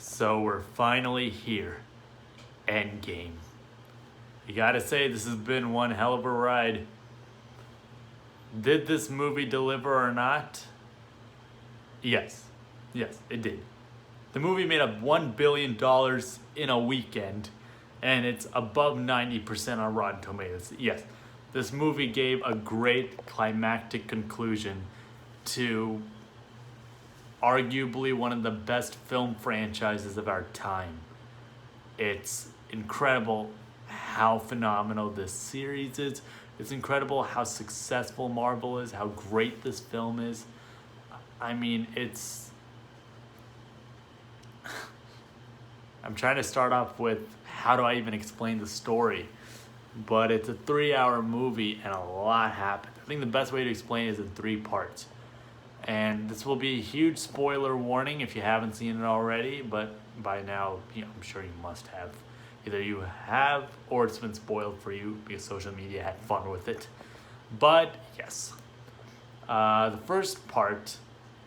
So we're finally here. Endgame. You gotta say, this has been one hell of a ride. Did this movie deliver or not? Yes. Yes, it did. The movie made up $1 billion in a weekend, and it's above 90% on Rotten Tomatoes. Yes, this movie gave a great climactic conclusion to arguably one of the best film franchises of our time. It's incredible how phenomenal this series is. It's incredible how successful Marvel is, how great this film is. I mean, I'm trying to start off with how do I even explain the story? But it's a 3-hour movie and a lot happened. I think the best way to explain it is in 3 parts. And this will be a huge spoiler warning if you haven't seen it already, but by now, I'm sure you must have. Either you have or it's been spoiled for you because social media had fun with it. But yes, the first part,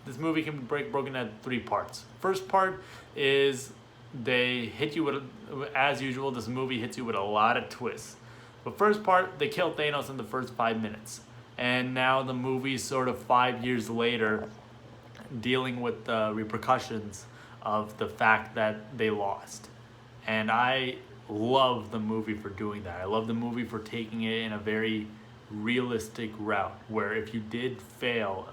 this movie can be broken into 3 parts. First part is they hit you with, as usual, this movie hits you with a lot of twists. The first part, they kill Thanos in the first 5 minutes. And now the movie's sort of 5 years later dealing with the repercussions of the fact that they lost. And I love the movie for doing that. I love the movie for taking it in a very realistic route where if you did fail,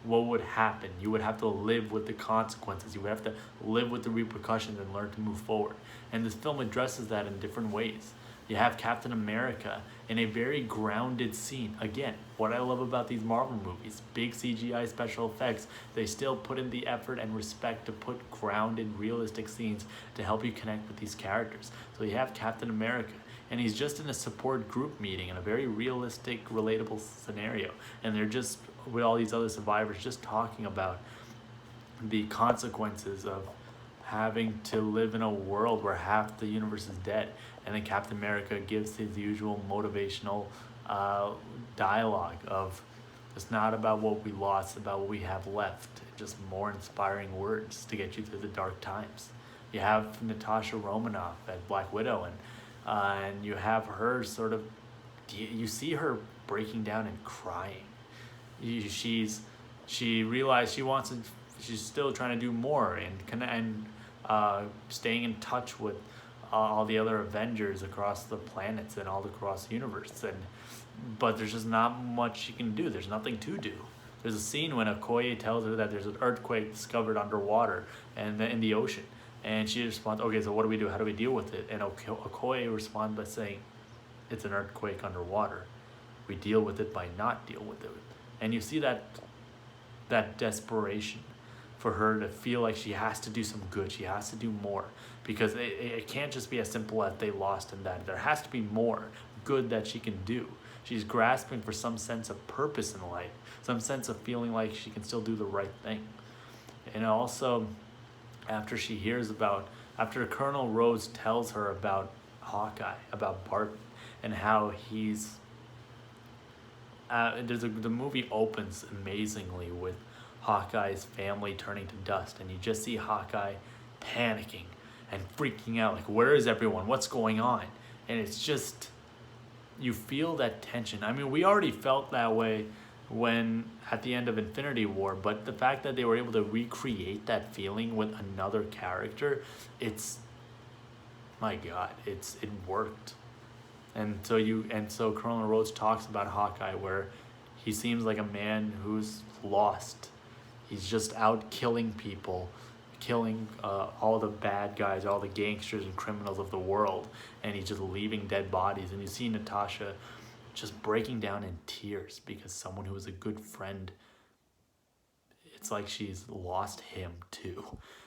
what would happen? You would have to live with the consequences. You would have to live with the repercussions and learn to move forward. And this film addresses that in different ways. You have Captain America in a very grounded scene. Again, what I love about these Marvel movies, big CGI special effects, they still put in the effort and respect to put grounded, realistic scenes to help you connect with these characters. So you have Captain America, and he's just in a support group meeting in a very realistic, relatable scenario. And they're just, with all these other survivors, just talking about the consequences of having to live in a world where half the universe is dead. And then Captain America gives his usual motivational dialogue of it's not about what we lost, it's about what we have left. Just more inspiring words to get you through the dark times. You have Natasha Romanoff as Black Widow, and you have her sort of, you see her breaking down and crying. She realized she wants to, she's still trying to do more and staying in touch with all the other Avengers across the planets and all across the universe, but there's just not much she can do. There's nothing to do. There's a scene when Okoye tells her that there's an earthquake discovered underwater and in the ocean, and she responds, "Okay, so what do we do? How do we deal with it?" And Okoye responds by saying, "It's an earthquake underwater. We deal with it by not dealing with it." And you see that desperation for her to feel like she has to do some good, she has to do more, because it can't just be as simple as they lost and that. There has to be more good that she can do. She's grasping for some sense of purpose in life, some sense of feeling like she can still do the right thing. And also, after Colonel Rhodes tells her about Hawkeye, about Barton, and how he's, the movie opens amazingly with Hawkeye's family turning to dust, and you just see Hawkeye panicking and freaking out, like, where is everyone? What's going on? And it's just, you feel that tension. I mean, we already felt that way when at the end of Infinity War, but the fact that they were able to recreate that feeling with another character, my God, it worked. And so Colonel Rhodes talks about Hawkeye, where he seems like a man who's lost. He's just out killing people, killing all the bad guys, all the gangsters and criminals of the world, and he's just leaving dead bodies. And you see Natasha just breaking down in tears because someone who was a good friend, it's like she's lost him too.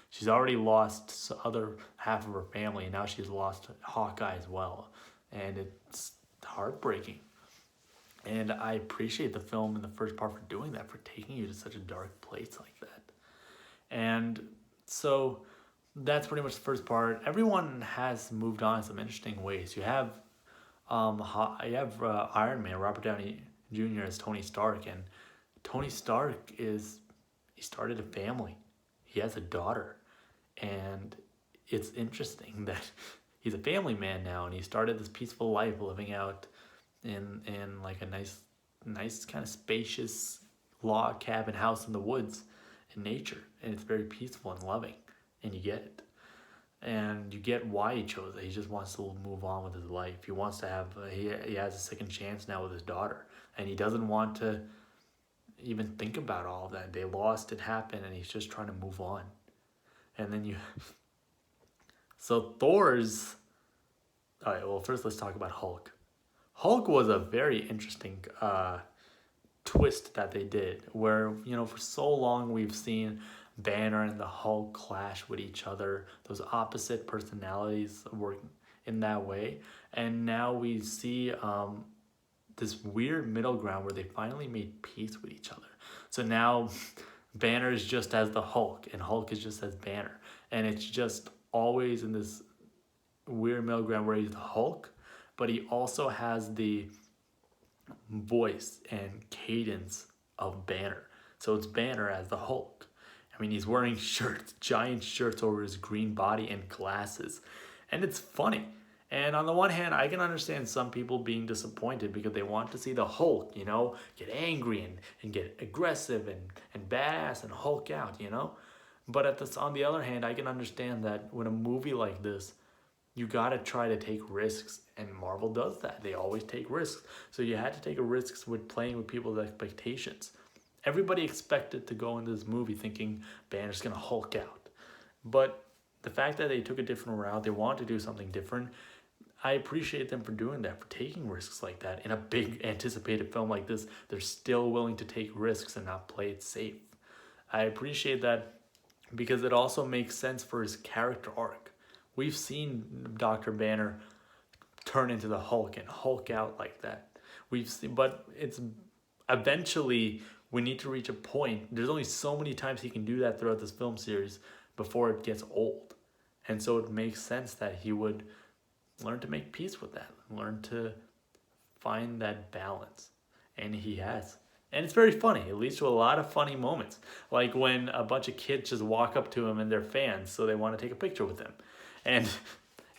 She's already lost the other half of her family, and now she's lost Hawkeye as well. And it's heartbreaking. And I appreciate the film in the first part for doing that, for taking you to such a dark place like that. And so that's pretty much the first part. Everyone has moved on in some interesting ways. You have Iron Man, Robert Downey Jr. as Tony Stark, and Tony Stark he started a family. He has a daughter, and it's interesting that he's a family man now, and he started this peaceful life living out in like a nice kind of spacious log cabin house in the woods in nature, and it's very peaceful and loving, and you get it. And you get why he chose it. He just wants to move on with his life. He wants to have he has a second chance now with his daughter, and he doesn't want to even think about all of that. They lost, it happened, and he's just trying to move on. And then you so Thor's all right, well, first let's talk about Hulk. Hulk was a very interesting twist that they did, where, for so long we've seen Banner and the Hulk clash with each other, those opposite personalities work in that way. And now we see this weird middle ground where they finally made peace with each other. So now Banner is just as the Hulk, and Hulk is just as Banner. And it's just always in this weird middle ground where he's the Hulk, but he also has the voice and cadence of Banner. So it's Banner as the Hulk. I mean, he's wearing shirts, giant shirts over his green body and glasses. And it's funny. And on the one hand, I can understand some people being disappointed because they want to see the Hulk, get angry and get aggressive and badass and Hulk out, But on the other hand, I can understand that when a movie like this, you gotta try to take risks, and Marvel does that. They always take risks. So you had to take risks with playing with people's expectations. Everybody expected to go into this movie thinking Banner's gonna Hulk out. But the fact that they took a different route, they wanted to do something different, I appreciate them for doing that, for taking risks like that. In a big anticipated film like this, they're still willing to take risks and not play it safe. I appreciate that because it also makes sense for his character arc. We've seen Dr. Banner turn into the Hulk and Hulk out like that. But it's eventually we need to reach a point. There's only so many times he can do that throughout this film series before it gets old. And so it makes sense that he would learn to make peace with that, learn to find that balance. And he has. And it's very funny. It leads to a lot of funny moments. Like when a bunch of kids just walk up to him and they're fans, so they want to take a picture with him. And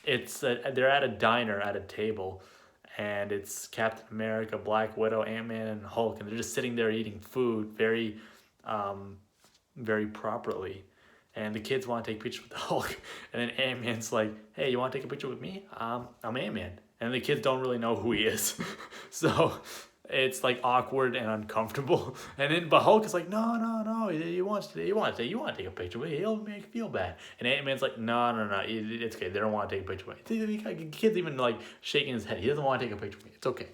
they're at a diner at a table, and it's Captain America, Black Widow, Ant-Man, and Hulk, and they're just sitting there eating food very, very properly. And the kids want to take pictures with the Hulk, and then Ant-Man's like, "Hey, you want to take a picture with me? I'm Ant-Man," and the kids don't really know who he is, so it's like awkward and uncomfortable. But Hulk is like, no, he wants to take a picture with you. He'll make you feel bad. And Ant-Man's like, no, it's okay. They don't want to take a picture with you. The kid's even like shaking his head. He doesn't want to take a picture with me. It's okay.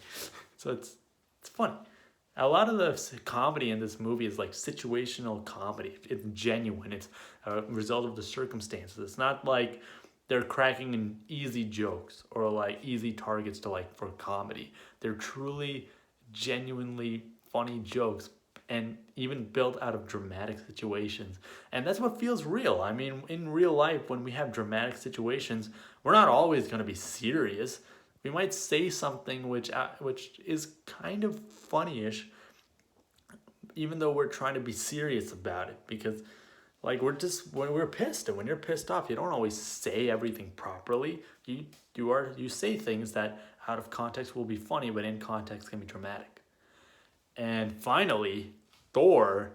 So it's funny. A lot of the comedy in this movie is like situational comedy. It's genuine. It's a result of the circumstances. It's not like they're cracking in easy jokes or like easy targets for comedy. They're truly genuinely funny jokes and even built out of dramatic situations. And that's what feels real. I mean, in real life, when we have dramatic situations, we're not always going to be serious. We might say something which is kind of funny-ish, even though we're trying to be serious about it, because when we're pissed, and when you're pissed off, you don't always say everything properly. You say things that out of context will be funny, but in context can be dramatic. And finally, Thor.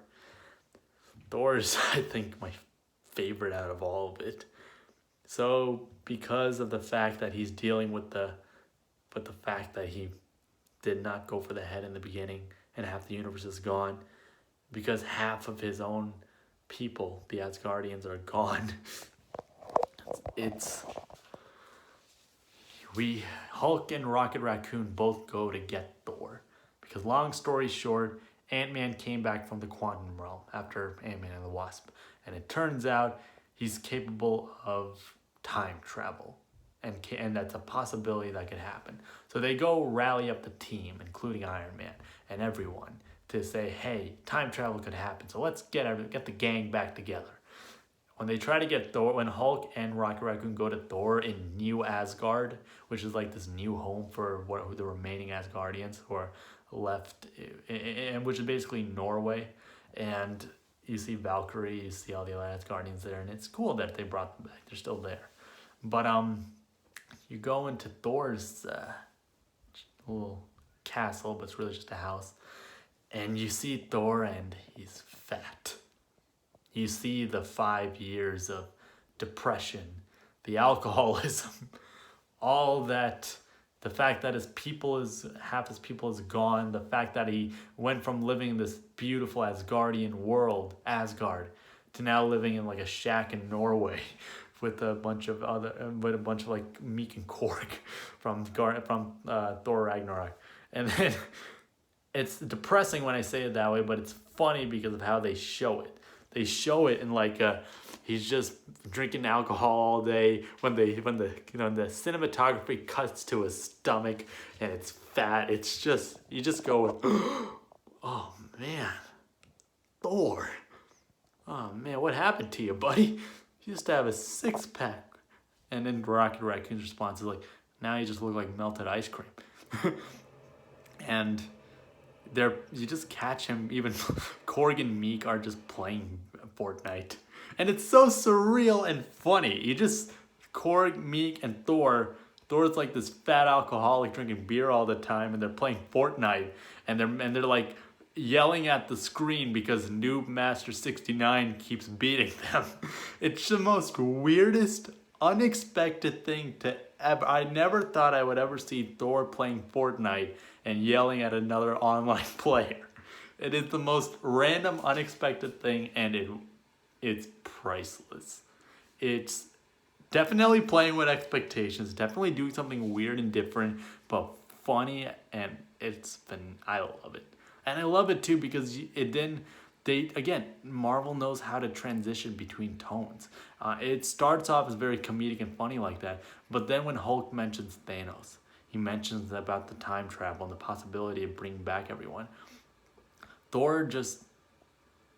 Thor's, I think, my favorite out of all of it. So because of the fact that he's dealing with the fact that he did not go for the head in the beginning, and half the universe is gone, because half of his own people, the Asgardians, are gone. Hulk and Rocket Raccoon both go to get Thor, because long story short, Ant-Man came back from the quantum realm after Ant-Man and the Wasp, and it turns out he's capable of time travel, and that's a possibility that could happen. So they go rally up the team, including Iron Man and everyone, to say, hey, time travel could happen, so let's get the gang back together. When they try to get Thor, when Hulk and Rocket Raccoon go to Thor in New Asgard, which is like this new home for the remaining Asgardians who are left, and which is basically Norway, and you see Valkyrie, you see all the other Asgardians there, and it's cool that they brought them back. They're still there. But you go into Thor's little castle, but it's really just a house, and you see Thor, and he's fat. You see the 5 years of depression, the alcoholism, all that, the fact that half his people is gone, the fact that he went from living in this beautiful Asgardian world, Asgard, to now living in like a shack in Norway with a bunch of like Meek and Korg from Thor Ragnarok. And then it's depressing when I say it that way, but it's funny because of how they show it. They show it in like he's just drinking alcohol all day. When the the cinematography cuts to his stomach and it's fat, it's just, you just go, oh man, Thor. Oh man, what happened to you, buddy? You used to have a 6-pack. And then Rocket Raccoon's response is like, now you just look like melted ice cream. And you just catch him, even Korg and Meek are just playing Fortnite. And it's so surreal and funny. Korg, Meek, and Thor's like this fat alcoholic drinking beer all the time, and they're playing Fortnite, and they're like yelling at the screen because Noob Master 69 keeps beating them. It's the most weirdest, unexpected thing to ever. I never thought I would ever see Thor playing Fortnite and yelling at another online player. It is the most random, unexpected thing, and it's priceless. It's definitely playing with expectations, definitely doing something weird and different, but funny, and I love it. And I love it too because Marvel knows how to transition between tones. It starts off as very comedic and funny like that, but then when Hulk mentions Thanos, he mentions about the time travel and the possibility of bringing back everyone. Thor just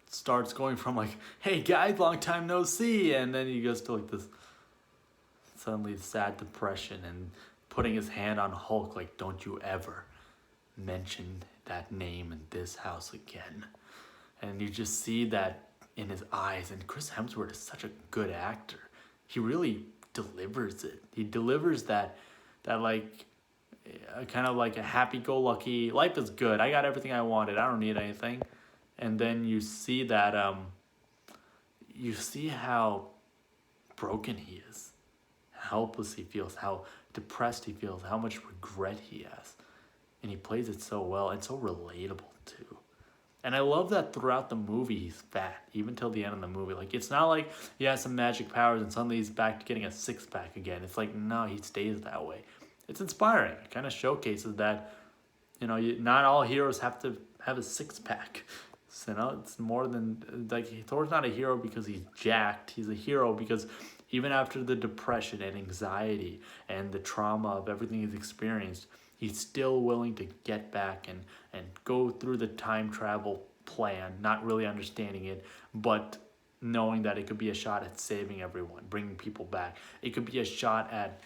starts going from like, hey guys, long time no see, and then he goes to like this suddenly sad depression and putting his hand on Hulk like, don't you ever mention that name in this house again. And you just see that in his eyes, and Chris Hemsworth is such a good actor. He really delivers it. He delivers that like kind of like a happy-go-lucky, life is good, I got everything I wanted, I don't need anything. And then you see that you see how broken he is, how helpless he feels, how depressed he feels, how much regret he has. And he plays it so well and so relatable too. And I love that throughout the movie he's fat, even till the end of the movie. Like, it's not like he has some magic powers and suddenly he's back to getting a 6-pack again. It's like, no, he stays that way. It's inspiring. It kind of showcases that, not all heroes have to have a 6-pack. So, it's more than, like, Thor's not a hero because he's jacked. He's a hero because even after the depression and anxiety and the trauma of everything he's experienced, he's still willing to get back and go through the time travel plan, not really understanding it, but knowing that it could be a shot at saving everyone, bringing people back. It could be a shot at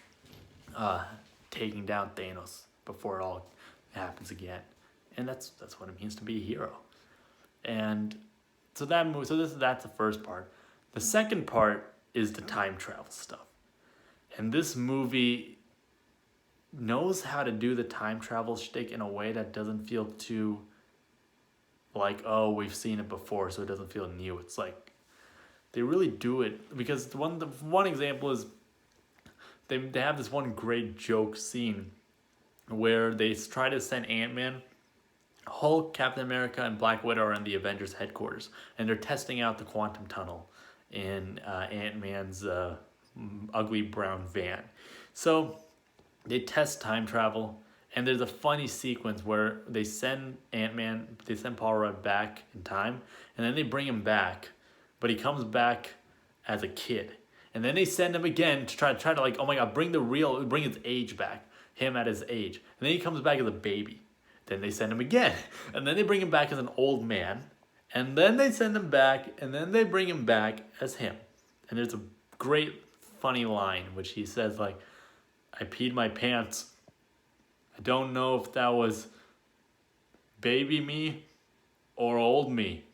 taking down Thanos before it all happens again. And that's what it means to be a hero. And so that's the first part. The second part is the time travel stuff. And this movie knows how to do the time travel shtick in a way that doesn't feel too like, oh, we've seen it before, so it doesn't feel new. It's like they really do it, because the one example is they have this one great joke scene where they try to send Ant-Man, Hulk, Captain America, and Black Widow are in the Avengers headquarters, and they're testing out the quantum tunnel in Ant-Man's ugly brown van. So they test time travel, and there's a funny sequence where they send Paul Rudd back in time, and then they bring him back, but he comes back as a kid. And then they send him again to try to like, oh my God, bring his age back, him at his age. And then he comes back as a baby. Then they send him again, and then they bring him back as an old man, and then they send him back, and then they bring him back as him. And there's a great funny line which he says like, I peed my pants. I don't know if that was baby me or old me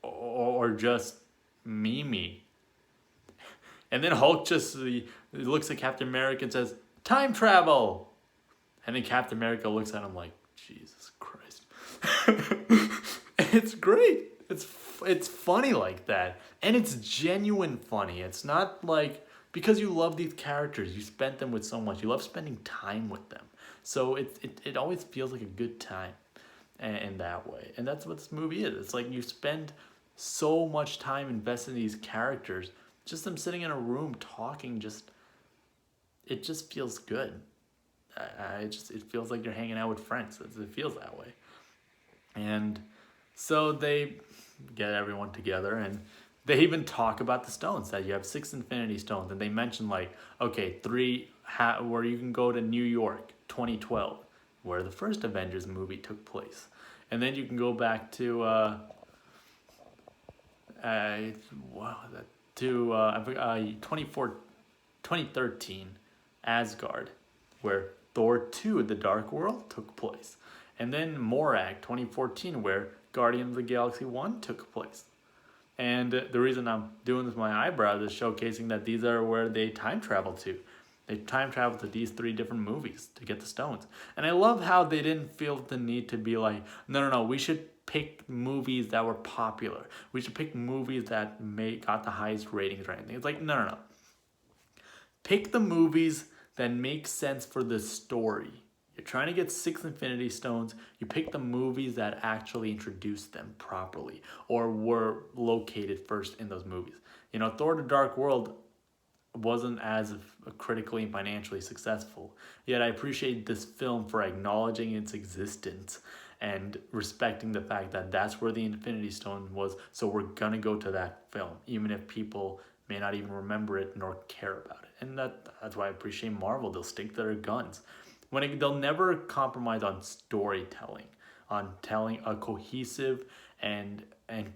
or just me. And then Hulk just he looks at Captain America and says, "Time travel." And then Captain America looks at him like, Jesus Christ. It's great. It's funny like that. And it's genuine funny. It's not like because you love these characters, you spent them with so much. You love spending time with them. So it always feels like a good time in that way. And that's what this movie is. It's like you spend so much time investing in these characters, just them sitting in a room talking, it just feels good. It feels like you're hanging out with friends. It feels that way. And so they get everyone together and they even talk about the stones, that you have 6 infinity stones, and they mention like, okay, 3 where you can go to New York 2012 where the first Avengers movie took place, and then you can go back to wow, that to 2013 Asgard, where Thor 2 The Dark World took place. And then Morag 2014, where Guardians of the Galaxy 1 took place. And the reason I'm doing this with my eyebrows is showcasing that these are where they time travel to. They time travel to these 3 different movies to get the stones. And I love how they didn't feel the need to be like, no, we should pick movies that were popular. We should pick movies that got the highest ratings or anything. It's like, no. Pick the movies that make sense for the story. You're trying to get 6 Infinity Stones. You pick the movies that actually introduced them properly or were located first in those movies. You know, Thor: The Dark World wasn't as critically and financially successful. Yet I appreciate this film for acknowledging its existence and respecting the fact that that's where the Infinity Stone was. So we're gonna go to that film, even if people may not even remember it nor care about it. And that's why I appreciate Marvel. They'll stick to their guns. They'll never compromise on storytelling, on telling a cohesive and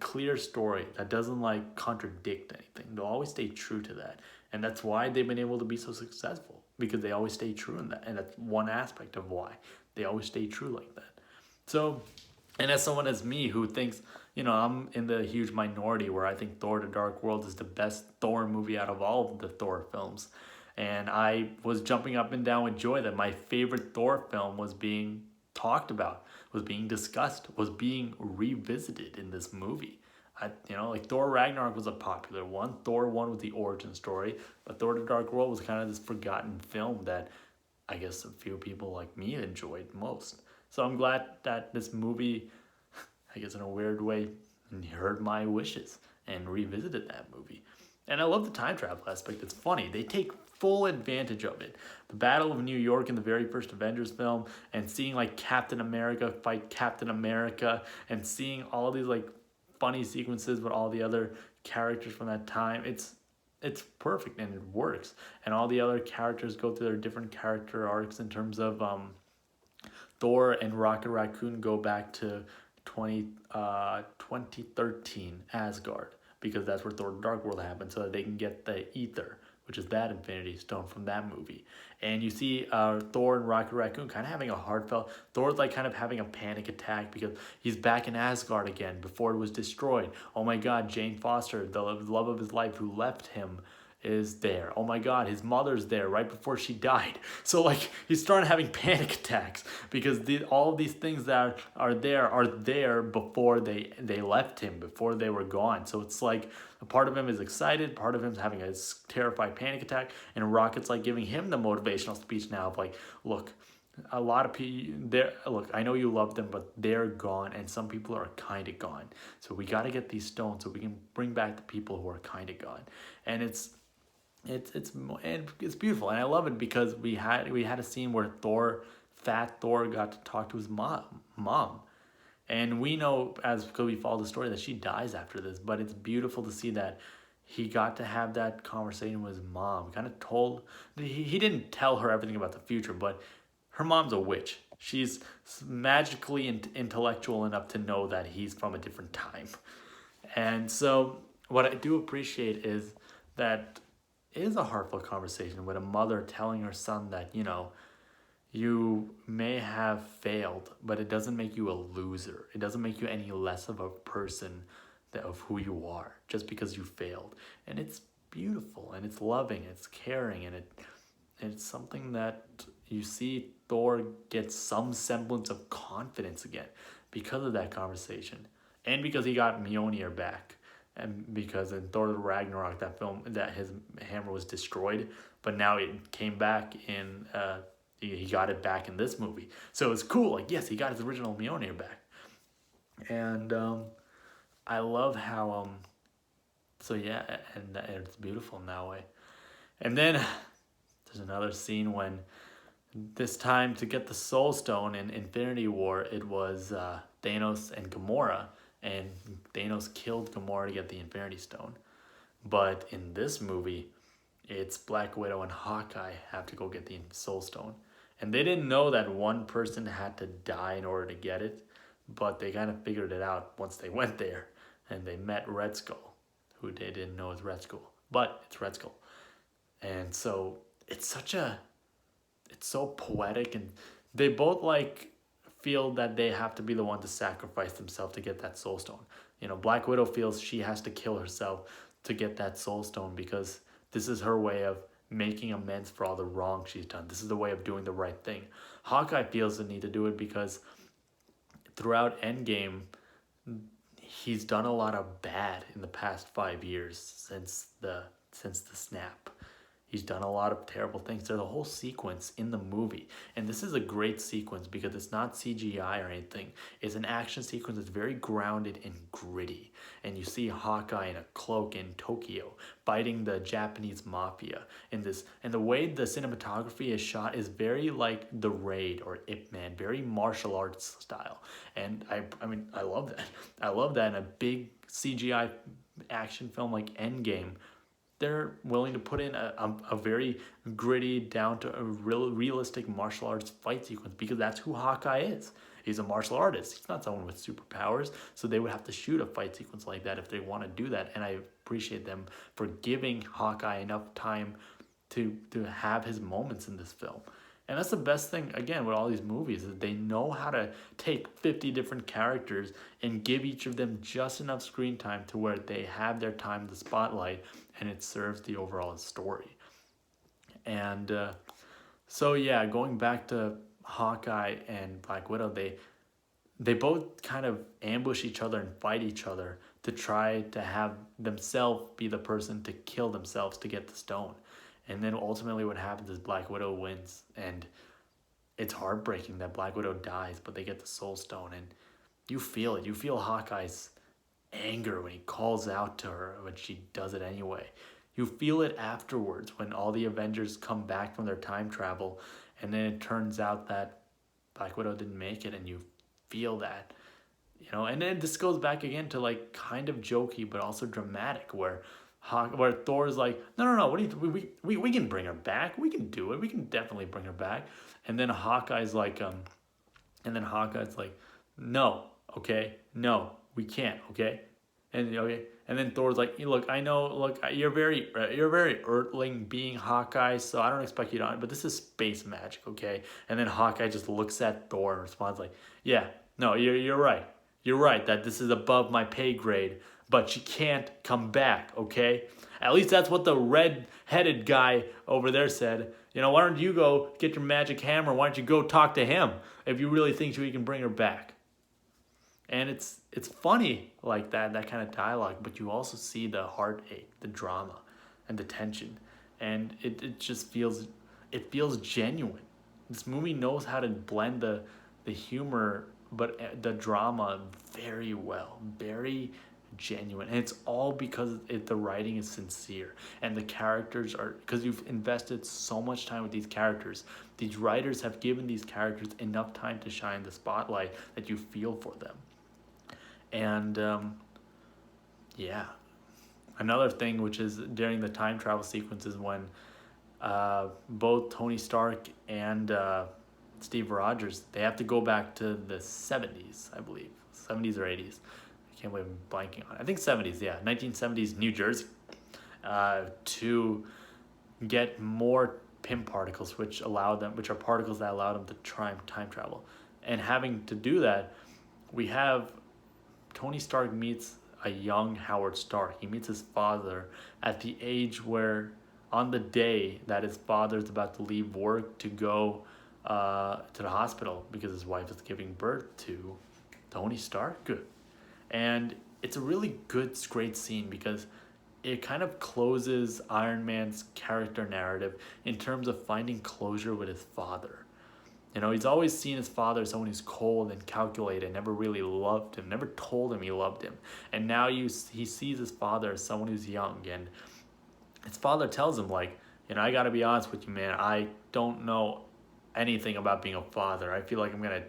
clear story that doesn't like contradict anything. They'll always stay true to that. And that's why they've been able to be so successful, because they always stay true in that. And that's one aspect of why they always stay true like that. So, and as someone as me who thinks, I'm in the huge minority where I think Thor: The Dark World is the best Thor movie out of all of the Thor films. And I was jumping up and down with joy that my favorite Thor film was being talked about, was being discussed, was being revisited in this movie. Like Thor Ragnarok was a popular one. Thor 1 was the origin story. But Thor: The Dark World was kind of this forgotten film that I guess a few people like me enjoyed most. So I'm glad that this movie, I guess in a weird way, heard my wishes and revisited that movie. And I love the time travel aspect. It's funny. They take full advantage of it. The Battle of New York in the very first Avengers film, and seeing like Captain America fight Captain America, and seeing all these like funny sequences with all the other characters from that time. It's perfect and it works. And all the other characters go through their different character arcs in terms of Thor and Rocket Raccoon go back to 2013 Asgard, because that's where Thor: The Dark World happened, so that they can get the ether, which is that Infinity Stone from that movie. And you see Thor and Rocket Raccoon kind of having a heartfelt, Thor's like kind of having a panic attack because he's back in Asgard again before it was destroyed. Oh my God, Jane Foster, the love of his life who left him, is there. Oh my God, his mother's there right before she died. So like he's starting having panic attacks because all of these things that are there before they left him, before they were gone. So it's like a part of him is excited, part of him's having a terrified panic attack, and Rocket's like giving him the motivational speech now of like, look, a lot of people there. Look, I know you love them, but they're gone, and some people are kind of gone. So we got to get these stones so we can bring back the people who are kind of gone. And it's beautiful, and I love it because we had a scene where Fat Thor got to talk to his mom, and we know because we follow the story that she dies after this. But it's beautiful to see that he got to have that conversation with his mom. Kind of he didn't tell her everything about the future, but her mom's a witch. She's magically intellectual enough to know that he's from a different time, and so what I do appreciate is that is a heartfelt conversation with a mother telling her son that, you may have failed, but it doesn't make you a loser. It doesn't make you any less of a person of who you are just because you failed. And it's beautiful and it's loving, it's caring, and it's something that you see Thor get some semblance of confidence again because of that conversation, and because he got Mjolnir back, and because in Thor Ragnarok, that film, that his hammer was destroyed, but now it came back in. He got it back in this movie, so it's cool. Like, yes, he got his original Mjolnir back, and I love how So yeah, and it's beautiful in that way. And then there's another scene when, this time to get the Soul Stone in Infinity War, it was Thanos and Gamora, and Thanos killed Gamora to get the Infinity Stone. But in this movie, it's Black Widow and Hawkeye have to go get the Soul Stone. And they didn't know that one person had to die in order to get it, but they kind of figured it out once they went there and they met Red Skull, who they didn't know is Red Skull, but it's Red Skull. And so it's so poetic, and they both like feel that they have to be the one to sacrifice themselves to get that Soul Stone. You know, Black Widow feels she has to kill herself to get that Soul Stone because this is her way of making amends for all the wrong she's done. This is the way of doing the right thing. Hawkeye feels the need to do it because throughout Endgame, he's done a lot of bad in the past 5 years since the snap. He's done a lot of terrible things. There's a whole sequence in the movie, and this is a great sequence because it's not CGI or anything. It's an action sequence that's very grounded and gritty, and you see Hawkeye in a cloak in Tokyo fighting the Japanese mafia in this, and the way the cinematography is shot is very like The Raid or Ip Man, very martial arts style, and I mean I love that. I love that in a big CGI action film like Endgame. They're willing to put in a very gritty, down to a realistic martial arts fight sequence because that's who Hawkeye is. He's a martial artist. He's not someone with superpowers, so they would have to shoot a fight sequence like that if they want to do that. And I appreciate them for giving Hawkeye enough time to have his moments in this film. And that's the best thing, again, with all these movies, is they know how to take 50 different characters and give each of them just enough screen time to where they have their time in the spotlight and it serves the overall story. And so, yeah, going back to Hawkeye and Black Widow, they both kind of ambush each other and fight each other to try to have themselves be the person to kill themselves to get the stone. And then ultimately what happens is Black Widow wins, and it's heartbreaking that Black Widow dies, but they get the Soul Stone, and you feel it. You feel Hawkeye's anger when he calls out to her, when she does it anyway. You feel it afterwards when all the Avengers come back from their time travel, and then it turns out that Black Widow didn't make it, and you feel that. You know, and then this goes back again to like kind of jokey but also dramatic, where Thor's like, no, what do you, we can bring her back. We can do it. We can definitely bring her back. And then Hawkeye's like, no, okay, no, we can't, okay, and okay, and then Thor's like, look, I know, look, you're very Earthling being Hawkeye, so I don't expect you to, but this is space magic, okay? And then Hawkeye just looks at Thor and responds like, yeah, no, you're right that this is above my pay grade, but she can't come back, okay? At least that's what the red-headed guy over there said. You know, why don't you go get your magic hammer? Why don't you go talk to him if you really think we can bring her back? And it's funny like that kind of dialogue, but you also see the heartache, the drama, and the tension. And it just feels genuine. This movie knows how to blend the humor but the drama very well, very genuine, and it's all because the writing is sincere and the characters are, because you've invested so much time with these characters. These writers have given these characters enough time to shine the spotlight that you feel for them. And yeah, another thing which is during the time travel sequences when both Tony Stark and Steve Rogers, they have to go back to the 70s, I believe, 70s or 80s. I can't believe I'm blanking on it. I think 70s, yeah, 1970s New Jersey, to get more Pym particles, which are particles that allow them to time travel. And having to do that, we have Tony Stark meets a young Howard Stark. He meets his father at the age where, on the day that his father's about to leave work to go to the hospital because his wife is giving birth to Tony Stark. And it's a really good, great scene because it kind of closes Iron Man's character narrative in terms of finding closure with his father. You know, he's always seen his father as someone who's cold and calculated, never really loved him, never told him he loved him. And now he sees his father as someone who's young. And his father tells him, like, you know, I got to be honest with you, man. I don't know anything about being a father. I feel like I'm going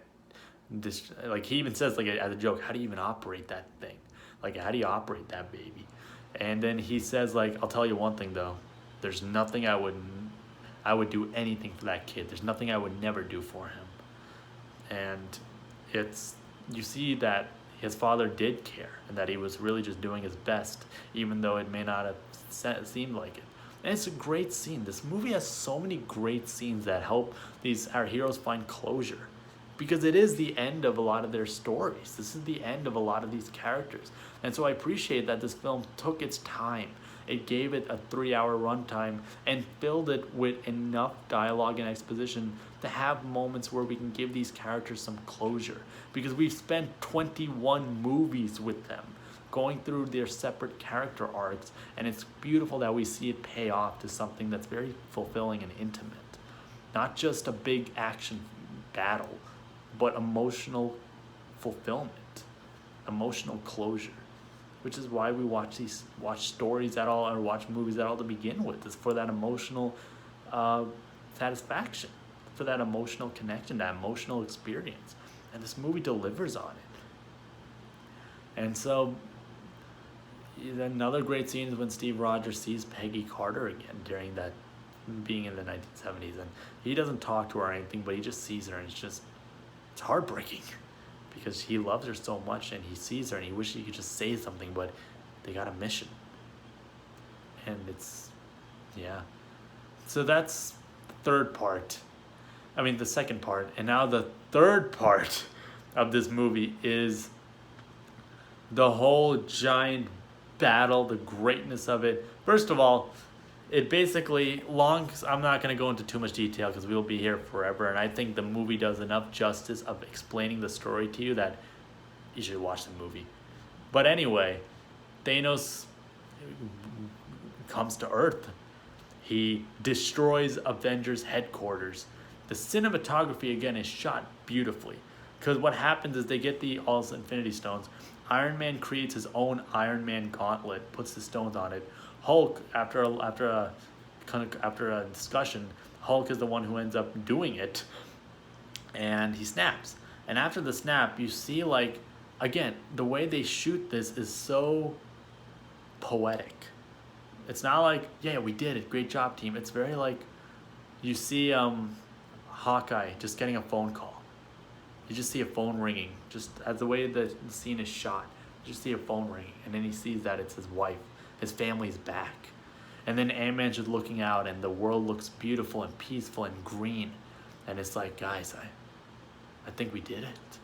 to, like, he even says, like, as a joke, how do you even operate that thing? Like, how do you operate that baby? And then he says, like, I'll tell you one thing, though. There's nothing I would do anything for that kid. There's nothing I would never do for him. And you see that his father did care and that he was really just doing his best, even though it may not have seemed like it. And it's a great scene. This movie has so many great scenes that help our heroes find closure, because it is the end of a lot of their stories. This is the end of a lot of these characters. And so I appreciate that this film took its time. It gave it a 3-hour runtime and filled it with enough dialogue and exposition to have moments where we can give these characters some closure. Because we've spent 21 movies with them, going through their separate character arcs, and it's beautiful that we see it pay off to something that's very fulfilling and intimate. Not just a big action battle, but emotional fulfillment, emotional closure. Which is why we watch stories at all, or watch movies at all to begin with. It's for that emotional satisfaction, for that emotional connection, that emotional experience. And this movie delivers on it. And so, another great scene is when Steve Rogers sees Peggy Carter again during that, being in the 1970s. And he doesn't talk to her or anything, but he just sees her, and it's heartbreaking. Because he loves her so much, and he sees her and he wishes he could just say something, but they got a mission. And so that's the second part. And now the third part of this movie is the whole giant battle, the greatness of it. First of all, it basically, I'm not going to go into too much detail because we'll be here forever, and I think the movie does enough justice of explaining the story to you that you should watch the movie. But anyway, Thanos comes to Earth. He destroys Avengers headquarters. The cinematography, again, is shot beautifully, because what happens is they get all the Infinity Stones. Iron Man creates his own Iron Man gauntlet, puts the stones on it. Hulk, after a discussion, Hulk is the one who ends up doing it, and he snaps. And after the snap, you see, like, again, the way they shoot this is so poetic. It's not like, yeah, we did it, great job, team. It's very like, you see Hawkeye just getting a phone call. You just see a phone ringing, just as the way the scene is shot. You just see a phone ringing, and then he sees that it's his wife. His family's back. And then Ant-Man's just looking out, and the world looks beautiful and peaceful and green. And it's like, guys, I think we did it.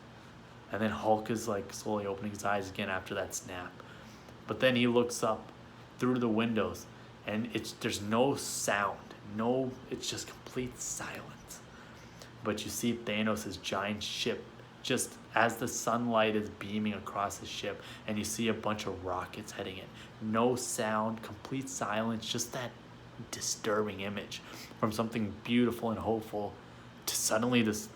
And then Hulk is like slowly opening his eyes again after that snap. But then he looks up through the windows, and there's no sound. It's just complete silence. But you see Thanos' giant ship just as the sunlight is beaming across the ship, and you see a bunch of rockets heading in. No sound, complete silence, just that disturbing image from something beautiful and hopeful to suddenly this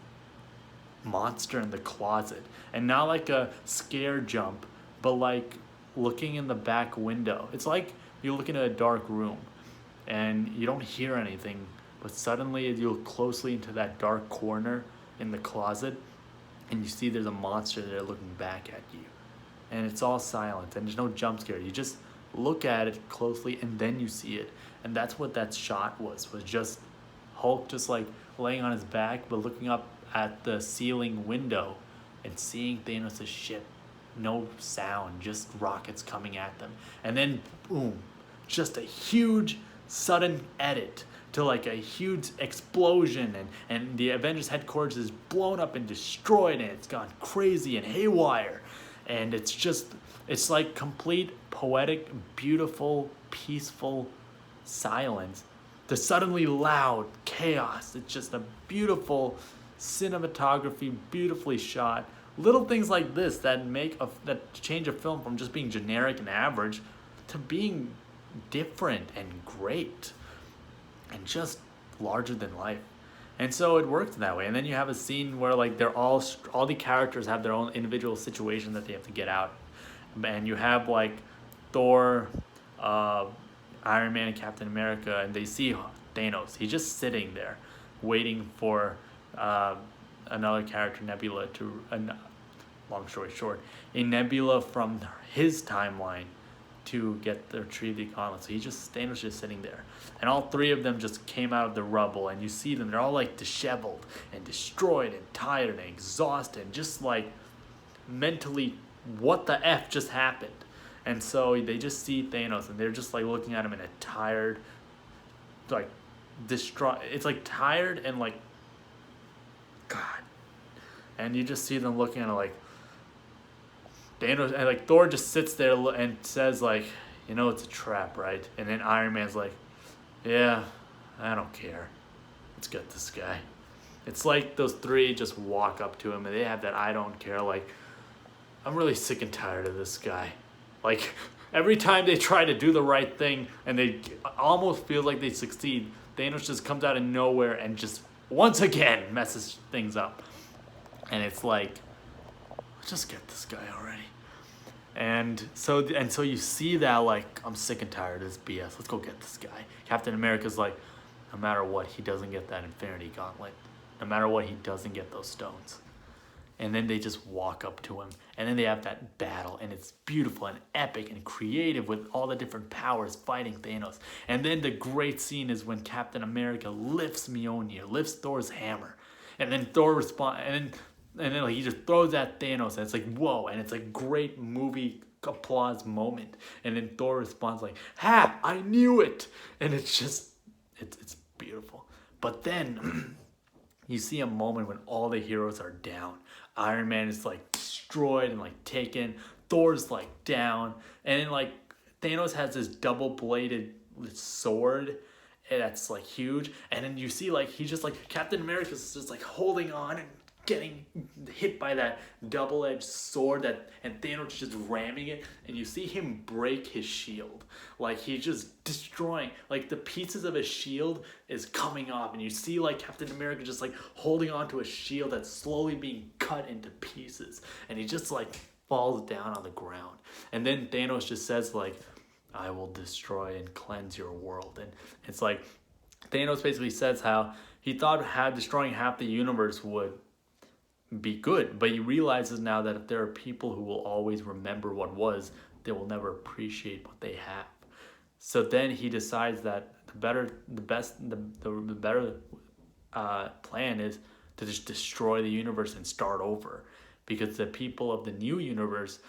monster in the closet. And not like a scare jump, but like looking in the back window. It's like you're looking at a dark room and you don't hear anything, but suddenly you look closely into that dark corner in the closet, and you see there's a monster there looking back at you. And it's all silent, and there's no jump scare. You just look at it closely, and then you see it. And that's what that shot was just Hulk just like laying on his back, but looking up at the ceiling window and seeing Thanos' ship. No sound, just rockets coming at them. And then, boom, just a huge, sudden edit to like a huge explosion, and the Avengers headquarters is blown up and destroyed, and it's gone crazy and haywire, And it's like complete poetic, beautiful, peaceful silence to suddenly loud chaos. It's just a beautiful cinematography, beautifully shot. Little things like this that that change a film from just being generic and average to being different and great and just larger than life. And so it works that way. And then you have a scene where like they're all the characters have their own individual situation that they have to get out. And you have like Thor, uh, Iron Man, and Captain America, and they see Thanos. He's just sitting there, waiting for uh, another character, Nebula, to. Long story short, a Nebula from his timeline to get the retrieve the gauntlet. So Thanos just sitting there, and all three of them just came out of the rubble, and you see them. They're all like disheveled and destroyed and tired and exhausted, and just like mentally, what the f just happened? And so they just see Thanos, and they're just like looking at him in a tired, like distraught. It's like tired and like, God. And you just see them looking at it like Thanos, and like Thor just sits there and says like, it's a trap, right? And then Iron Man's like, yeah, I don't care. Let's get this guy. It's like those three just walk up to him and they have that I don't care, like, I'm really sick and tired of this guy. Like, every time they try to do the right thing and they almost feel like they succeed, Thanos just comes out of nowhere and just once again messes things up. And it's like, just get this guy already. And so you see that like, I'm sick and tired of this BS. Let's go get this guy. Captain America's like, no matter what, he doesn't get that Infinity Gauntlet. No matter what, he doesn't get those stones. And then they just walk up to him. And then they have that battle. And it's beautiful and epic and creative with all the different powers fighting Thanos. And then the great scene is when Captain America lifts Mjolnir, lifts Thor's hammer. And then Thor responds. And then like, he just throws at Thanos. And it's like, whoa. And it's a great movie applause moment. And then Thor responds like, ha, I knew it. And it's just, it's beautiful. But then you see a moment when all the heroes are down. Iron Man is like destroyed and like taken. Thor's like down. And then like Thanos has this double-bladed sword that's like huge. And then you see like he's just like Captain America's just like holding on and getting hit by that double-edged sword and Thanos just ramming it, and you see him break his shield. Like he's just destroying, like the pieces of his shield is coming off, and you see like Captain America just like holding onto a shield that's slowly being cut into pieces, and he just like falls down on the ground. And then Thanos just says like, I will destroy and cleanse your world. And it's like Thanos basically says how he thought destroying half the universe would be good, but he realizes now that if there are people who will always remember what was, they will never appreciate what they have. So then he decides that the better plan is to just destroy the universe and start over, because the people of the new universe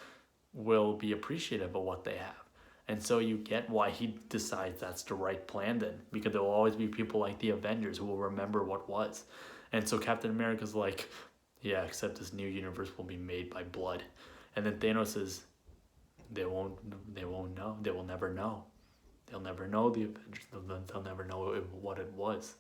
will be appreciative of what they have. And so you get why he decides that's the right plan then, because there will always be people like the Avengers who will remember what was. And so Captain America's like, yeah, except this new universe will be made by blood. And then Thanos says, they won't know. They will never know. They'll never know the Avengers. They'll never know what it was.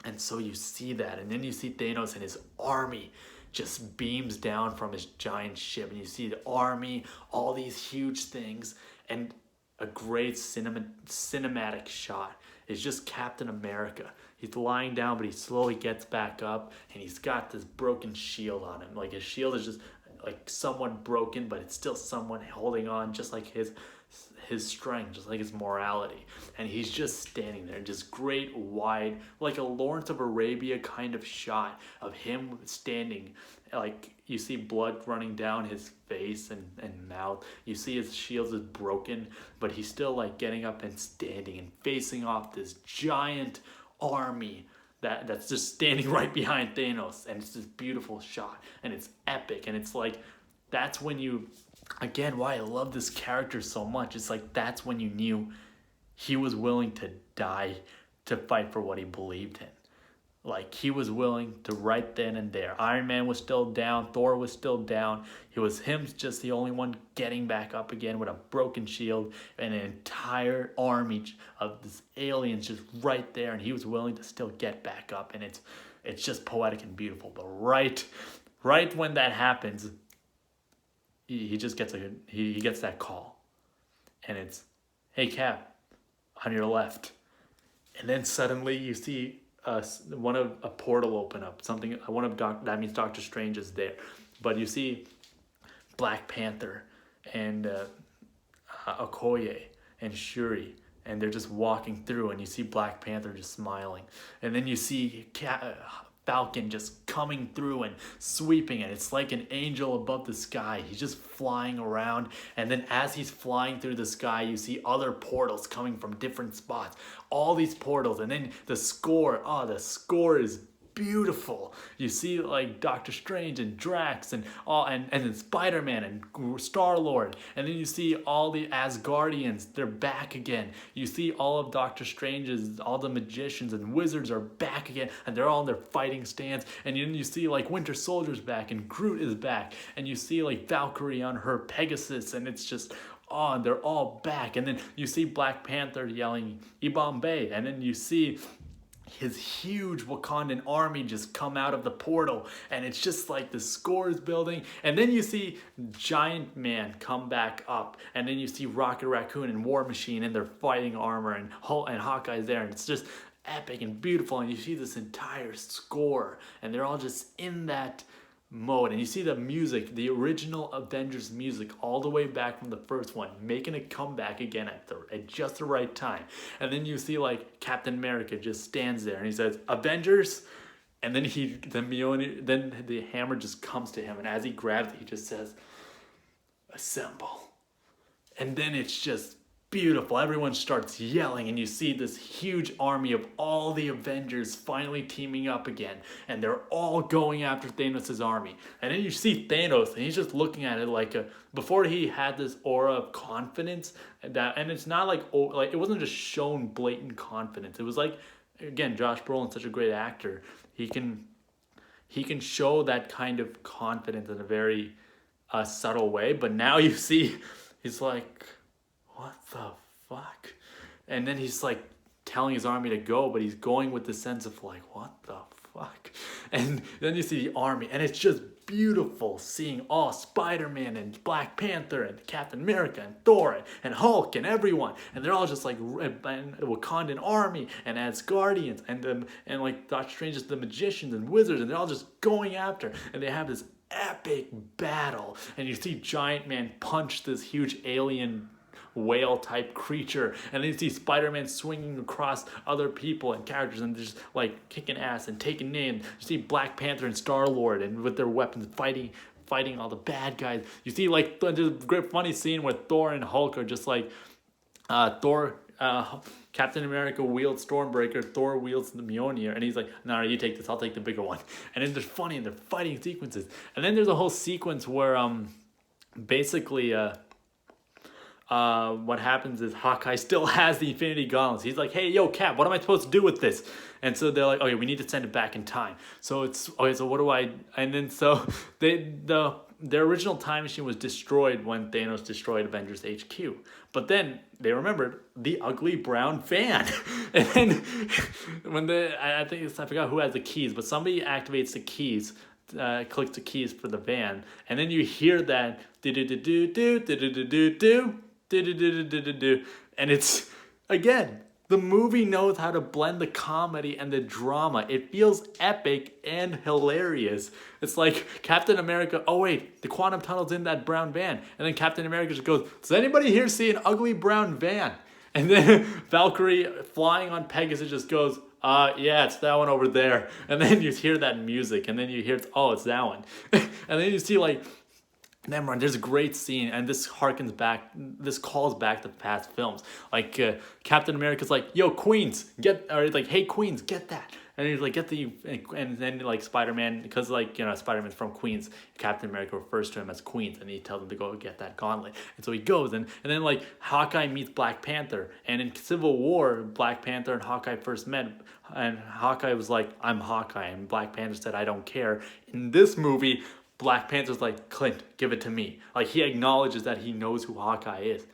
And so you see that. And then you see Thanos and his army just beams down from his giant ship. And you see the army, all these huge things. And a great cinematic shot is just Captain America. He's lying down, but he slowly gets back up, and he's got this broken shield on him. Like his shield is just like somewhat broken, but it's still someone holding on, just like his strength, just like his morality. And he's just standing there, just great wide, like a Lawrence of Arabia kind of shot of him standing. Like you see blood running down his face and mouth. You see his shield is broken, but he's still like getting up and standing and facing off this giant army that's just standing right behind Thanos. And it's this beautiful shot, and it's epic, and it's like, that's when you, again, why I love this character so much. It's like, that's when you knew he was willing to die to fight for what he believed in. Like, he was willing to right then and there. Iron Man was still down. Thor was still down. It was him just the only one getting back up again with a broken shield and an entire army of this aliens just right there. And he was willing to still get back up. And it's just poetic and beautiful. But right when that happens, he just gets he gets that call. And it's, hey, Cap, on your left. And then suddenly you see a portal open up. That means Doctor Strange is there. But you see Black Panther and Okoye and Shuri, and they're just walking through, and you see Black Panther just smiling. And then you see Falcon just coming through and sweeping it. It's like an angel above the sky. He's just flying around. And then as he's flying through the sky, you see other portals coming from different spots. All these portals. And then the score is beautiful. You see like Doctor Strange and Drax and then Spider-Man and Star-Lord, and then you see all the Asgardians, they're back again. You see all of Doctor Strange's, all the magicians and wizards are back again, and they're all in their fighting stance. And then you see like Winter Soldier's back and Groot is back, and you see like Valkyrie on her Pegasus, and it's just they're all back. And then you see Black Panther yelling Ibambe, and then you see his huge Wakandan army just come out of the portal, and it's just like the score is building. And then you see Giant Man come back up, and then you see Rocket Raccoon and War Machine in their fighting armor, and Hawkeye's there, and it's just epic and beautiful. And you see this entire score, and they're all just in that mode. And you see the music, the original Avengers music, all the way back from the first one, making a comeback again at just the right time. And then you see like Captain America just stands there and he says, Avengers, and then then the hammer just comes to him, and as he grabs it, he just says, assemble. And then it's just beautiful. Everyone starts yelling, and you see this huge army of all the Avengers finally teaming up again, and they're all going after Thanos' army. And then you see Thanos, and he's just looking at it like before he had this aura of confidence, and it's not like it wasn't just shown blatant confidence. It was like, again, Josh Brolin's such a great actor. He can show that kind of confidence in a very subtle way. But now you see, he's like, what the fuck? And then he's like telling his army to go, but he's going with the sense of like, what the fuck? And then you see the army, and it's just beautiful seeing all Spider-Man and Black Panther and Captain America and Thor and Hulk and everyone, and they're all just like Wakandan army and Asgardians and like Doctor Strange is the magicians and wizards, and they're all just going after, and they have this epic battle. And you see Giant Man punch this huge alien whale type creature, and then you see Spider-Man swinging across other people and characters, and just like kicking ass and taking names. You see Black Panther and Star-Lord, and with their weapons fighting all the bad guys. You see like there's a great funny scene where Thor and Hulk are just like Captain America wields Stormbreaker, Thor wields the Mjolnir, and he's like, no, you take this, I'll take the bigger one. And then they're funny, and they're fighting sequences. And then there's a whole sequence where basically what happens is Hawkeye still has the Infinity Gauntlets. He's like, hey, yo, Cap, what am I supposed to do with this? And so they're like, okay, we need to send it back in time. So it's, okay, so what do I, and then so their original time machine was destroyed when Thanos destroyed Avengers HQ. But then they remembered the ugly brown van. And then when I forgot who has the keys, but somebody activates the keys, clicks the keys for the van, and then you hear that do-do-do-do-do, do-do-do-do-do-do, and it's, again, the movie knows how to blend the comedy and the drama. It feels epic and hilarious. It's like Captain America, oh wait, the quantum tunnel's in that brown van. And then Captain America just goes, does anybody here see an ugly brown van? And then Valkyrie flying on Pegasus just goes, yeah, it's that one over there. And then you hear that music, and then you hear, oh, it's that one. And then you see like, there's a great scene, and this calls back to past films. Like Captain America's like, yo, Queens, or like, hey, Queens, get that. And he's like, get the, and then like Spider-Man, because like, Spider-Man's from Queens, Captain America refers to him as Queens, and he tells him to go get that gauntlet. And so he goes, and then like Hawkeye meets Black Panther, and in Civil War, Black Panther and Hawkeye first met, and Hawkeye was like, I'm Hawkeye, and Black Panther said, I don't care. In this movie, Black Panther's like, Clint, give it to me. Like, he acknowledges that he knows who Hawkeye is.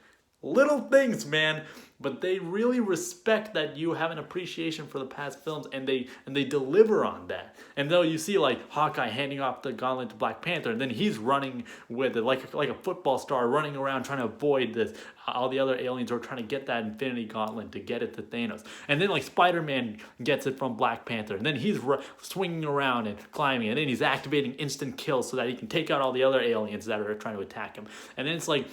Little things, man, but they really respect that you have an appreciation for the past films, and they deliver on that. And though you see like Hawkeye handing off the gauntlet to Black Panther, and then he's running with it like a football star, running around trying to avoid this. All the other aliens are trying to get that Infinity Gauntlet to get it to Thanos, and then like Spider-Man gets it from Black Panther, and then he's swinging around and climbing, and then he's activating instant kills so that he can take out all the other aliens that are trying to attack him. And then it's like,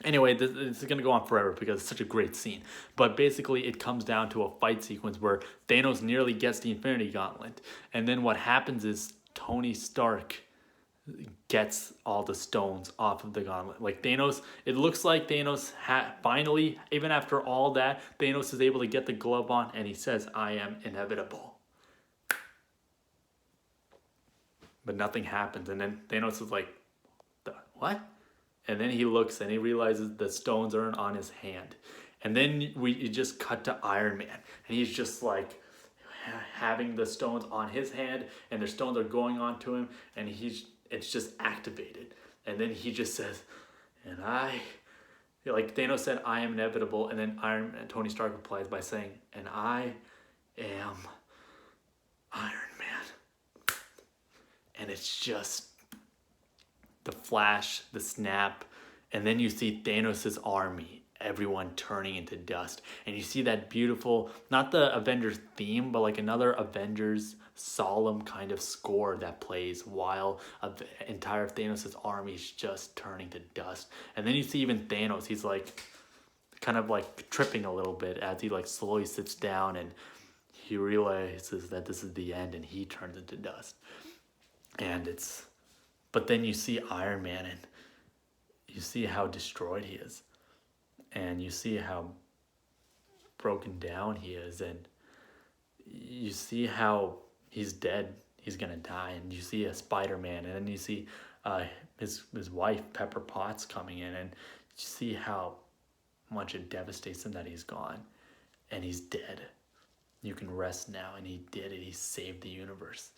anyway, this is going to go on forever because it's such a great scene. But basically, it comes down to a fight sequence where Thanos nearly gets the Infinity Gauntlet. And then what happens is Tony Stark gets all the stones off of the gauntlet. Like Thanos, it looks like Thanos finally, even after all that, Thanos is able to get the glove on, and he says, I am inevitable. But nothing happens. And then Thanos is like, what? And then he looks and he realizes the stones aren't on his hand. And then we just cut to Iron Man. And he's just like having the stones on his hand, and the stones are going on to him, and it's just activated. And then he just says, and like Thanos said, I am inevitable. And then Tony Stark replies by saying, and I am Iron Man. And it's just the flash, the snap, and then you see Thanos' army, everyone turning into dust. And you see that beautiful, not the Avengers theme, but like another Avengers solemn kind of score that plays while the entire Thanos' army is just turning to dust. And then you see even Thanos, he's like kind of like tripping a little bit as he like slowly sits down, and he realizes that this is the end, and he turns into dust. But then you see Iron Man, and you see how destroyed he is. And you see how broken down he is. And you see how he's dead. He's going to die. And you see a Spider-Man. And then you see his wife, Pepper Potts, coming in. And you see how much it devastates him that he's gone. And he's dead. You can rest now. And he did it. He saved the universe.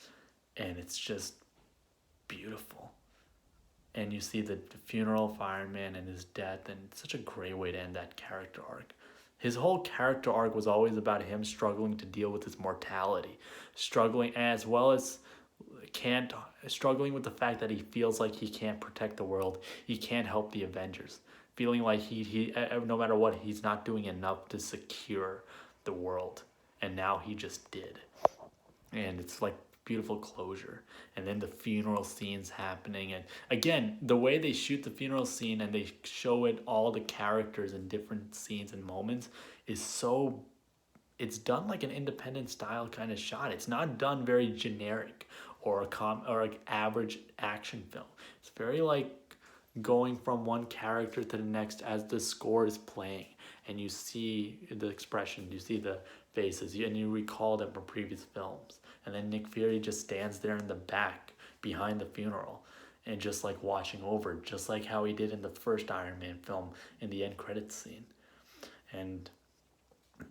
And it's just beautiful. And you see the funeral of Iron Man and his death, and it's such a great way to end that character arc. His whole character arc was always about him struggling to deal with his mortality, struggling as well as struggling with the fact that he feels like he can't protect the world, he can't help the Avengers, feeling like he no matter what, he's not doing enough to secure the world, and now he just did. And it's like beautiful closure. And then the funeral scenes happening, and again, the way they shoot the funeral scene and they show it, all the characters in different scenes and moments, is so, it's done like an independent style kind of shot. It's not done very generic or like average action film. It's very like going from one character to the next as the score is playing, and you see the expression, you see the faces, and you recall them from previous films. And then Nick Fury just stands there in the back behind the funeral and just like watching over, just like how he did in the first Iron Man film in the end credits scene. And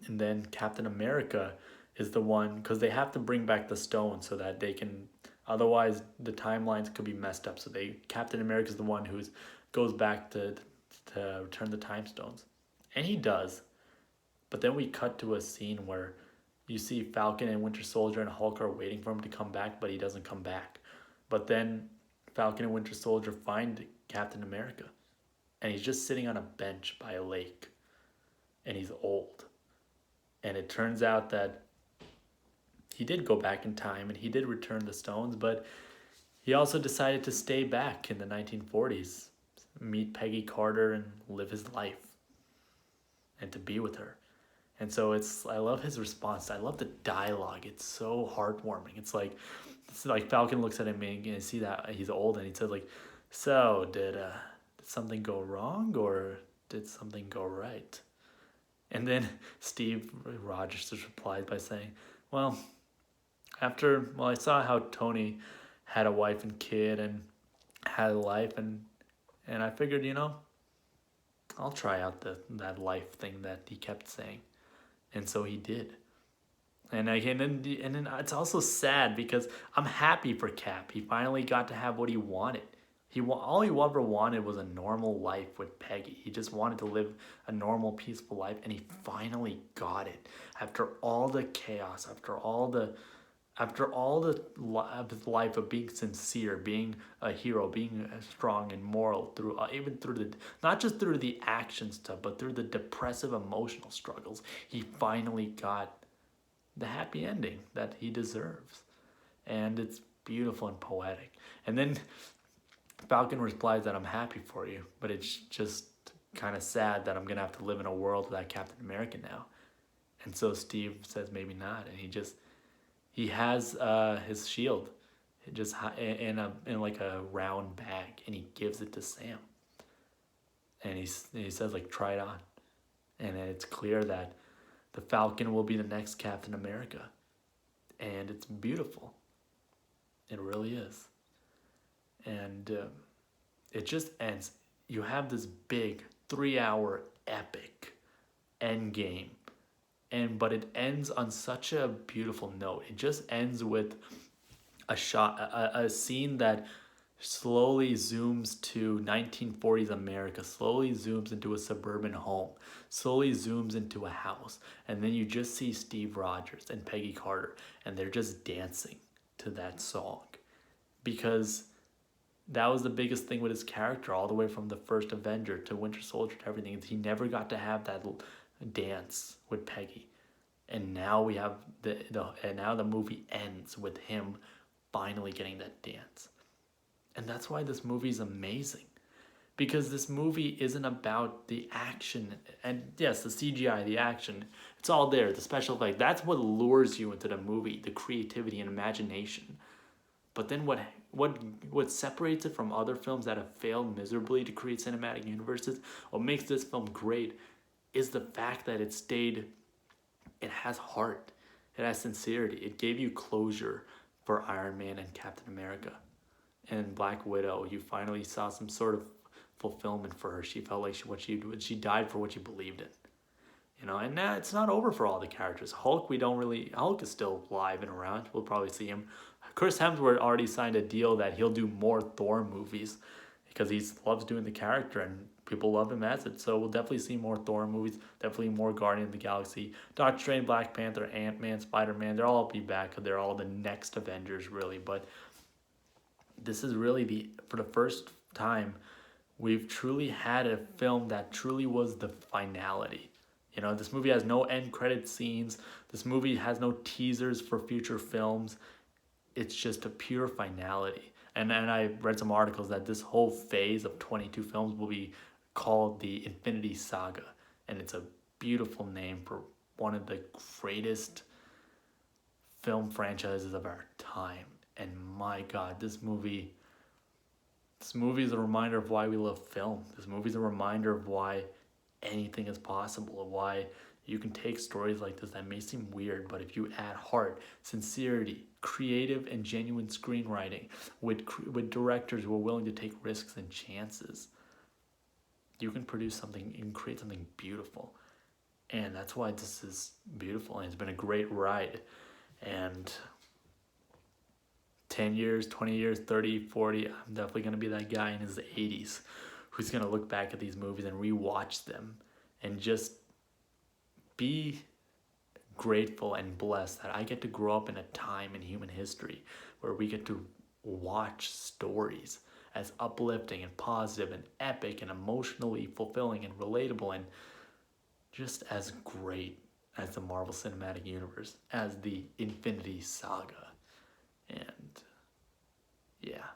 then Captain America is the one, because they have to bring back the stone so that they can, otherwise the timelines could be messed up. So Captain America is the one who goes back to return the time stones, and he does. But then we cut to a scene where you see Falcon and Winter Soldier and Hulk are waiting for him to come back, but he doesn't come back. But then Falcon and Winter Soldier find Captain America, and he's just sitting on a bench by a lake, and he's old. And it turns out that he did go back in time, and he did return the stones, but he also decided to stay back in the 1940s, meet Peggy Carter and live his life, and to be with her. And so I love his response. I love the dialogue. It's so heartwarming. It's like Falcon looks at him and you see that he's old, and he says like, so did something go wrong, or did something go right? And then Steve Rogers just replies by saying, well, Well, I saw how Tony had a wife and kid and had a life, and I figured, I'll try out that life thing that he kept saying, and so he did. And then it's also sad because I'm happy for Cap. He finally got to have what he wanted. All he ever wanted was a normal life with Peggy. He just wanted to live a normal, peaceful life, and he finally got it. After all the chaos, after all the of his life of being sincere, being a hero, being strong and moral through even through the not just through the action stuff, but through the depressive emotional struggles, he finally got the happy ending that he deserves, and it's beautiful and poetic. And then Falcon replies that I'm happy for you, but it's just kind of sad that I'm gonna have to live in a world without Captain America now. And so Steve says maybe not, and he has his shield, just in like a round bag, and he gives it to Sam, and he says like try it on, and it's clear that the Falcon will be the next Captain America, and it's beautiful. It really is, and it just ends. You have this big 3 hour epic end game, but it ends on such a beautiful note. It just ends with a scene that slowly zooms to 1940s America, slowly zooms into a suburban home, slowly zooms into a house, and then you just see Steve Rogers and Peggy Carter, and they're just dancing to that song, because that was the biggest thing with his character, all the way from the first Avenger to Winter Soldier to everything. He never got to have that dance with Peggy, and now we have and now the movie ends with him finally getting that dance. And that's why this movie is amazing. Because this movie isn't about the action. And yes, the CGI, the action, it's all there. The special effect, that's what lures you into the movie, the creativity and imagination. But then what separates it from other films that have failed miserably to create cinematic universes, what makes this film great, is the fact that it has heart. It has sincerity. It gave you closure for Iron Man and Captain America. And Black Widow, you finally saw some sort of fulfillment for her. She felt like she died for what she believed in. And now it's not over for all the characters. Hulk is still live and around. We'll probably see him. Chris Hemsworth already signed a deal that he'll do more Thor movies because he loves doing the character and people love him as it. So we'll definitely see more Thor movies, definitely more Guardian of the Galaxy, Doctor Strange, Black Panther, Ant-Man, Spider-Man. They'll all be back because they're all the next Avengers, really. But this is really for the first time, we've truly had a film that truly was the finality. This movie has no end credit scenes. This movie has no teasers for future films. It's just a pure finality. And I read some articles that this whole phase of 22 films will be called the Infinity Saga. And it's a beautiful name for one of the greatest film franchises of our time. And my God, this movie is a reminder of why we love film. This movie is a reminder of why anything is possible, of why you can take stories like this that may seem weird, but if you add heart, sincerity, creative and genuine screenwriting with directors who are willing to take risks and chances, you can produce something and create something beautiful. And that's why this is beautiful, and it's been a great ride. And 10 years, 20 years, 30, 40, I'm definitely going to be that guy in his 80s who's going to look back at these movies and rewatch them and just be grateful and blessed that I get to grow up in a time in human history where we get to watch stories as uplifting and positive and epic and emotionally fulfilling and relatable and just as great as the Marvel Cinematic Universe, as the Infinity Saga. And yeah,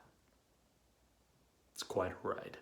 it's quite a ride.